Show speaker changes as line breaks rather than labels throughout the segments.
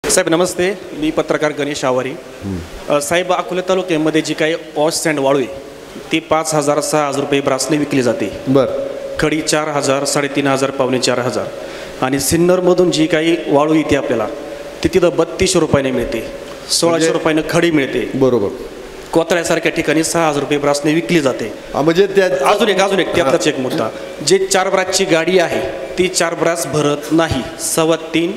साहेब नमस्ते, मी पत्रकार गणेश आवारी. साहेब, अकोला तालुक्यामध्ये जी काही वॉश सँड वाळू आहे ती 5,000 6,000 रुपये ब्रासने विकली जाते.
बरं.
खडी 4,000 3,500 पावणे 4,000 आणि सिन्नरमधून जी काही वाळू येते आपल्याला ती तिथं 3200 रुपयाने मिळते, 1600 रुपयाने खडी मिळते.
बरोबर.
कोतळ्यासारख्या ठिकाणी 6,000 रुपये ब्रासने विकली जाते.
म्हणजे
अजून एक त्यातलाच एक मुद्दा, जे 4 ब्रासची गाडी आहे ती 4 ब्रास भरत नाही, 3.25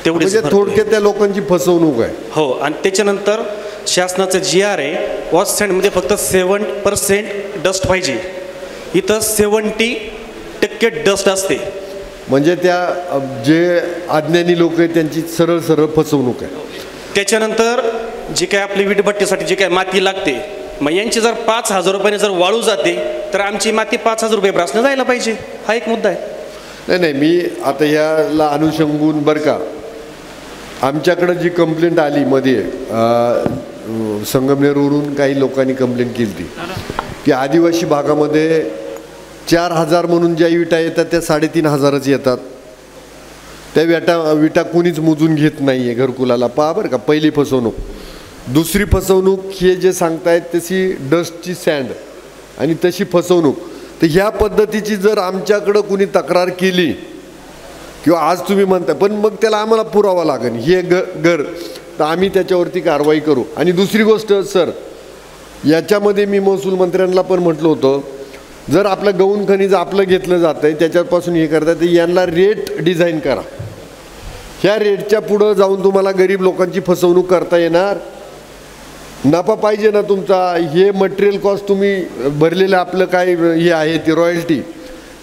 तेवढे.
म्हणजे थोडक्यात त्या लोकांची फसवणूक आहे.
हो. आणि त्याच्यानंतर शासनाचं GR आहे, वॉश सँडमध्ये फक्त 7% डस्ट पाहिजे, इथं 70% डस्ट असते.
म्हणजे त्या जे अज्ञानी लोक आहेत त्यांची सरळ सरळ फसवणूक आहे.
त्याच्यानंतर जी काय आपली वीटभट्टीसाठी जी काय माती लागते, मग यांची जर 5,000 रुपयाने जर वाळू जाते तर आमची माती 5,000 रुपये ब्रासने जायला पाहिजे. हा एक मुद्दा आहे.
नाही, मी आता याला अनुषंगून बरं का, आमच्याकडं जी कंप्लेंट आली मध्ये संगमनेरवरून काही लोकांनी कंप्लेंट केली ती की आदिवासी भागामध्ये 4,000 म्हणून ज्या विटा येतात त्या 3,500च येतात. त्या विटा कुणीच मोजून घेत नाही आहे घरकुलाला. पहा बरं का, पहिली फसवणूक. दुसरी फसवणूक हे जे सांगतायत तशी डस्टची सँड आणि तशी फसवणूक. तर ह्या पद्धतीची जर आमच्याकडं कुणी तक्रार केली किंवा आज तुम्ही म्हणता, पण मग त्याला आम्हाला पुरावा लागेल हे घर, तर आम्ही त्याच्यावरती कारवाई करू. आणि दुसरी गोष्ट सर, याच्यामध्ये मी महसूल मंत्र्यांना पण म्हटलं होतं, जर आपलं गौण खनिज आपलं घेतलं जातं आहे त्याच्यापासून हे करता तर यांना रेट डिझाईन करा. ह्या रेटच्या पुढं जाऊन तुम्हाला गरीब लोकांची फसवणूक करता येणार. नफा पाहिजे ना तुमचा. हे मटेरियल कॉस्ट तुम्ही भरलेलं आपलं काय हे आहे ती रॉयल्टी,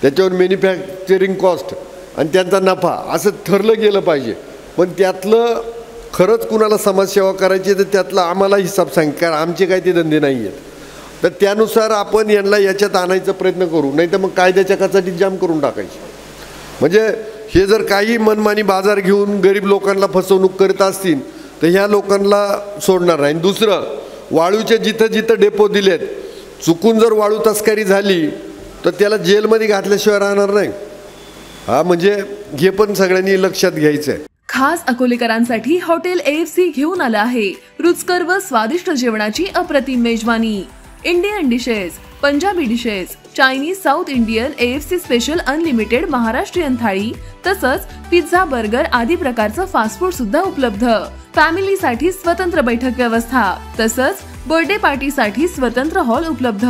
त्याच्यावर मॅन्युफॅक्चरिंग कॉस्ट आणि त्यांचा नफा असं ठरलं गेलं पाहिजे. पण त्यातलं खरंच कुणाला समाजसेवा करायची तर त्यातला आम्हाला हिसाब सांग, कारण आमचे काय ते धंदे नाही आहेत. तर त्यानुसार आपण यांना याच्यात आणायचा प्रयत्न करू, नाही तर मग कायद्याच्या काचाटी जाम करून टाकायची. म्हणजे हे जर काही मनमानी बाजार घेऊन गरीब लोकांना फसवणूक करत असतील तर ह्या लोकांना सोडणार नाही. दुसरं, वाळूचे जिथं जिथं डेपो दिलेत, चुकून जर वाळू तस्करी झाली तर त्याला जेलमध्ये घातल्याशिवाय राहणार नाही. हा, म्हणजे हे पण सगळ्यांनी लक्षात घ्यायचं आहे.
खास अकोलेकरांसाठी हॉटेल AFC घेऊन आलं आहे रुचकर व स्वादिष्ट जेवणाची अप्रतिम मेजवानी. Indian dishes, Punjabi dishes, Chinese, south Indian, AFC special unlimited Maharashtrian थाळी, तसंच पिझ्झा, बर्गर आदी प्रकारचं फास्ट फूड सुद्धा उपलब्ध. फॅमिलीसाठी स्वतंत्र बैठक व्यवस्था, तसंच बर्थडे पार्टीसाठी स्वतंत्र हॉल उपलब्ध.